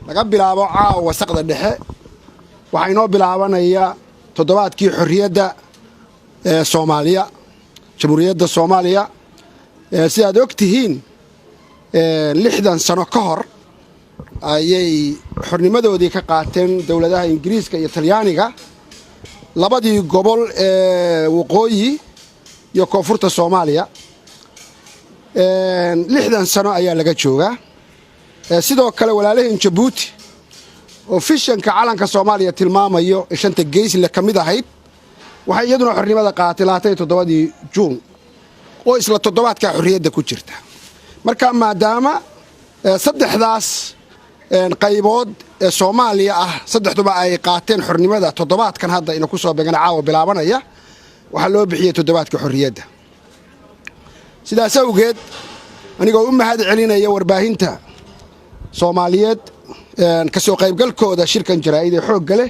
laga bilaabo caawa saqda dhexe waxay noo bilaabanaya todowaadkii xurriyada Somaliya Jamhuuriyada Somaliya si aad ogtihiin 60 sano ka hor ayay xornimadoodii ka qaateen dawladaha Ingiriiska iyo Talyaaniga labadii gobol ee waqooyi iyo koonfurta Soomaaliya 60 sano ayaa laga joogaa sidoo kale walaalahan Djibouti oo fishanka calanka Soomaaliya tilmaamayo shanta gees la kamid ahayd waxay iyaduna xornimada qaatay 7 Juun oo isla todowaadka xurriyada ku jirta marka maadaama saddexdaas qaybood ee Soomaaliya ah saddexduba ay qaateen xornimada todobaadkan hadda ina ku soo beegan caawa bilaabanaya waxa loo bixiyay todowaadka xurriyada sidaas awgeed anigoo u mahad celinaya warbaahinta Soomaaliyeed ka soo qaybgalkooda shirkan jaraaid ee xoog leh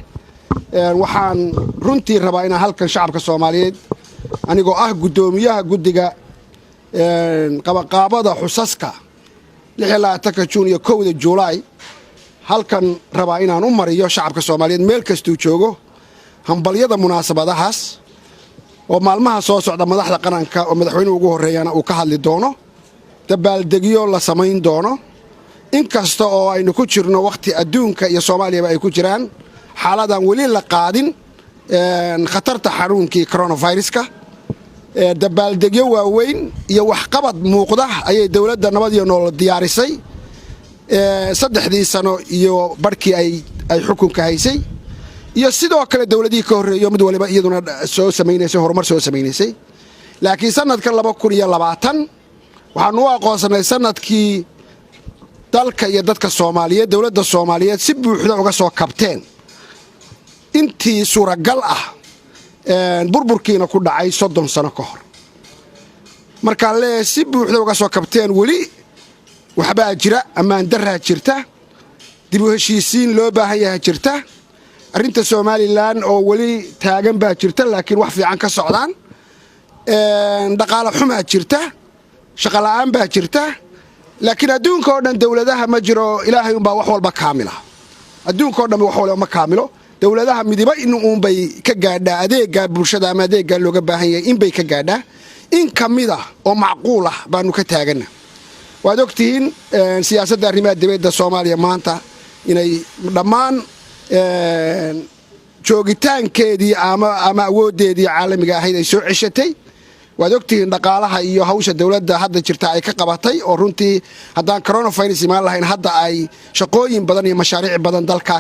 waxaan runtii rabaa inaan halkan shacabka Soomaaliyeed anigoo ah gudoomiyaha gudiga qaabada xusaska 16 Juun iyo 1 Juulaay halkan rabaa inaan u mariyo shacabka Soomaaliyeed meel kasta uu joogo hambalyada munaasabadahaas oo maalmaha soo socda madaxda qaranka oo madaxweynuhu ugu horeeyana uu ka hadli doono dabaaldegyo la sameyn doono inkasta oo aynu ku jirno waqti adduunka iyo Soomaaliya ay ku jiraan xaaladan wali la qaadin khatarta xanuunkii coronavirus-ka dabaaldegyo waaweyn iyo wax qabad muuqda ayay dawladda nabad iyo nolol diyaarisay 3 sano iyo barkii ay xukunka haysay iyo sidoo kale dawladii ka horeeyo mid waliba iyaduna soo sameeynayso horumar soo sameeynayay laakiin sanadka 2020 waxaanu aqoonsanay sanadkii dalka iyo dadka Soomaaliyeed dawladda Soomaaliyeed si buuxda uga soo kabteen intii suuragal ah burburkiina ku dhacay 30 sano ka hor marka le si buuxda uga soo kabteen wali waxba jira amaan daraa jirta dib u heshiisiin loo baahan yahay jirta arinta Somaliland oo wali taagan baa jirta laakiin wax fiican ka socdaan dhaqaale xumaa jirta shaqo la'aan baa jirta laakiin adduunka oo dhan dawladaha ma jiro ilaahay un baa wax walba kaamila adduunka oo dhan wax walba ma kaamilo dawladaha midiba in uun bay ka gaadhaa adeega bulshada ama adeega looga baahan yahay in bay ka gaadhaa in kamida oo macquul ah baanu ka taagana waad ogtihiin siyaasadda arrimaha dibadda Soomaaliya maanta inay dhammaan joogitaankeedii ama awoodeedii caalamiga ahayd ay soo ceshatay waad ogtihiin dhaqaalaha iyo hawsha dawladda hadda jirta ay ka qabatay oo runtii haddaan coronavirus imaan lahayn hadda ay shaqooyin badan iyo mashaariic badan dalka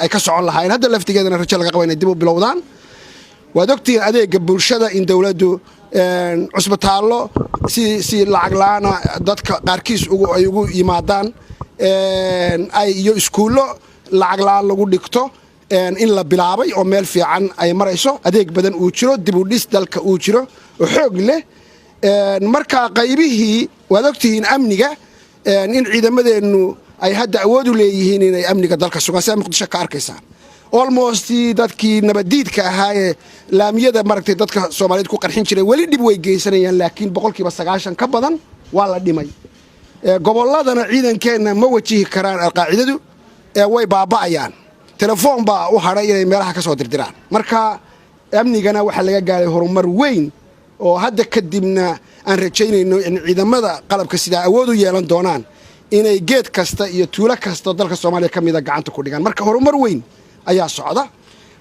ay ka socon lahayn hadda laftigeedana rajo laga qabo inay dib u bilowdaan waad ogtihiin adeega bulshada in dawladdu cusbitaallo si lacag la'aan dadka qaarkiis ay ugu yimaadaan ay iyo iskuullo lacag la'aan lagu dhigto in la bilaabay oo meel fiican ay marayso adeeg badan uu jiro dib u dhis dalka uu jiro oo xoog leh marka qaybihii waad ogtihiin amniga in ciidamadeenu ay hadda awood u leeyihiin inay amniga dalka sugan sida Muqdisho ka arkaysan almost dadkii nabadiidka ahaa laamiyada maragtay dadka Soomaaliyeed ku qarxin jiray wali dib way geysanayaan laakiin 90% ka badan waa la dhimay gobolladana ciidankeena ma wajihi karaan alqaacidadu way baaba'ayaan telefoon baa u haray inay meelaha ka soo dirdiraan marka amnigana waxa laga gaaray horumar weyn oo hadda kadibna aan rajaynayno in ciidamada qalabka sida awood u yeelan doonaan inay geed kasta iyo tuulo kasta dalka Soomaaliya kamida gacanta ku dhigaan marka horumar weyn ayaa socda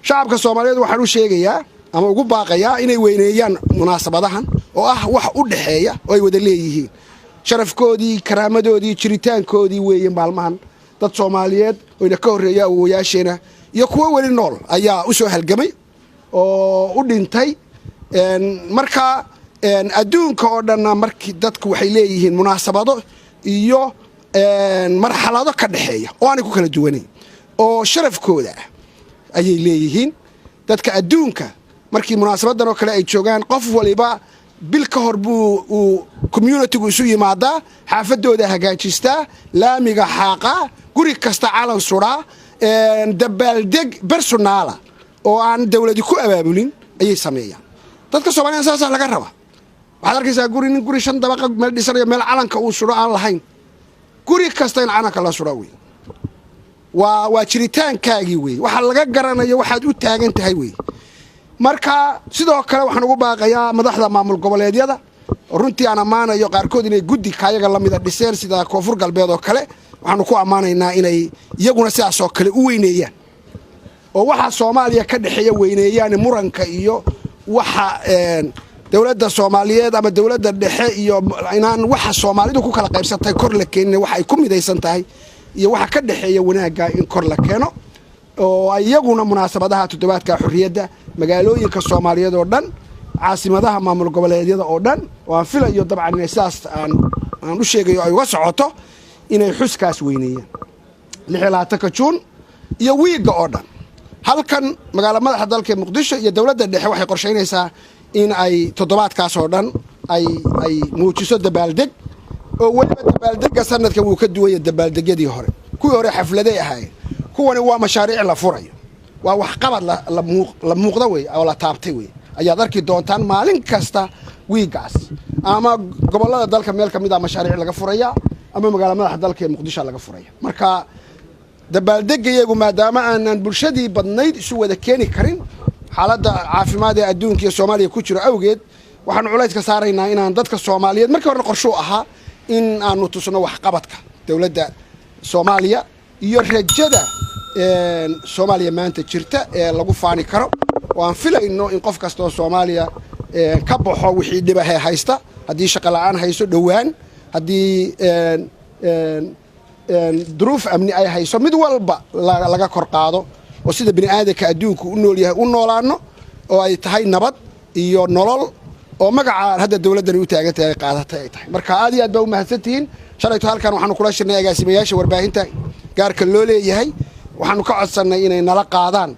shacabka Soomaaliyeed waxaan u sheegayaa ama ugu baaqayaa inay weyneeyaan munaasabadahan oo ah wax u dhaxeeya oo ay wada leeyihiin sharafkoodii karaamadoodii jiritaankoodii weeyeen maalmahan dad Soomaaliyeed oo ina ka horeeya awooyaasheena iyo kuwa wali nool ayaa u soo halgamay oo u dhintay marka adduunka oo dhan markii dadku waxay leeyihiin munaasabado iyo marxalado ka dhaxeeya oo aan ku kala duwanayn oo sharafkooda ayay leeyihiin dadka adduunka markii munaasabadan oo kale ay joogaan qof waliba bil ka hor buu community-gu isu yimaadaa xaafadooda hagaajistaa laamiga xaaqa guri kasta calan suraa dabaaldeg personaala oo aan dawladi ku abaabulin ayay sameeyaan dadka Soomaaliyeed saas laga raba waxaad arkaysaa guri 5 dabaqad meel dhisanayo meel calanka uu suro aan lahayn guri kasta in calanka la suro weey waa jiritaankaagii wey waxa laga garanayo waxaad u taagan tahay wey marka sidoo kale waxaan ugu baaqayaa madaxda maamul goboleedyada runtii aan amaanayo qaarkood inay gudi kaayaga la mid dhiseen sida koonfur galbeed oo kale waxaanu ku amaanaynaa inay iyaguna sidaas oo kale u weyneeyaan oo waxa Soomaaliya ka dhaxeeya weyneeyaan muranka iyo waxa dawladda Soomaaliyeed ama dawladda dhexe iyo inaan waxa Soomaalidu ku kala qaybsatay kor la keenay waxa ay ku midaysan tahay iyo waxa ka dhaxeeya wanaaga in kor la keeno oo ayaguna munaasabadaha todowaadka xurriyada magaalooyinka Soomaaliyeed oo dhan caasimadaha maamul goboleedyada oo dhan waan filayo dabcan asaas aan u sheegayo ay uga socoto inay xuskaas weyneeyaan 16 Juun iyo wiiga oo dhan halkan magaalada madaxda dalka Muqdisho iyo dawladda dhexe waxay qorsheynaysaa in ay todobaadkaas oo dhan ay muujiso dabaaldeg oo waliba dabaaldegga sanadka uu ka duwaya dabaaldegyadii hore kuwii hore xafladay ahaayeen kuwani waa mashaariic la furayo waa wax qabad la muuqda way oo la taabtay way ayaad arki doontaan maalin kasta wiigaas ama gobolada dalka meel kamid ah mashaariic laga furaya ama magaalada madaxda dalka Muqdisho laga furaya marka dabaaldegaygu maadaama aanan bulshadii badnayd isu wada keeni karin xaaladda caafimaad ee adduunka iyo Soomaaliya ku jiro awgeed waxaan culays ka saaraynaa inaan dadka Soomaaliyeed markii hore qorsho ahaa in aanu tusno wax qabadka dawladda Soomaaliya iyo rajada Soomaaliya maanta jirta ee lagu faani karo waan filayno in qof kasta oo Soomaaliya ka baxo wixii dhibaha haysta hadii shaqo la'aan hayso dhawaan hadii duruuf amni ay hayso mid walba laga kor qaado oo sida bini aadamka adduunku u nool yahay u noolaano oo ay tahay nabad iyo nolol oo magaca hadda dawladdan u taagan tahay qaadatay ay tahay marka aad iyo aad baa u mahadsantihiin shalayto halkan waxaanu kula shirnay agaasimayaasha warbaahinta gaarka loo leeyahay waxaanu ka codsanay inay nala qaadaan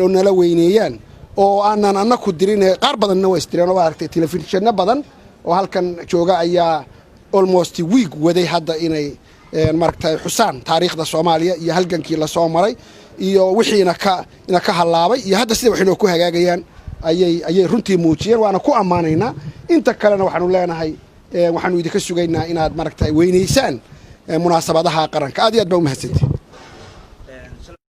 oo nala weyneeyaan oo aanan anaku dirin qaar badanna way istireen oo aragtay telefishinna badan oo halkan jooga ayaa almost week waday hadda inay maragtay xusaan taariikhda Soomaaliya iyo halgankii la soo maray iyo wixiina ka halaabay iyo hadda sida waxay ku hagaagayaan ayay runtii muujiyeen waana ku amaanaynaa inta kalena waxaanu leenahay waxaanu idinka sugaynaa inaad maragtay weyneysaan munaasabadaha qaranka aad iyo aad baa u mahadsantihiin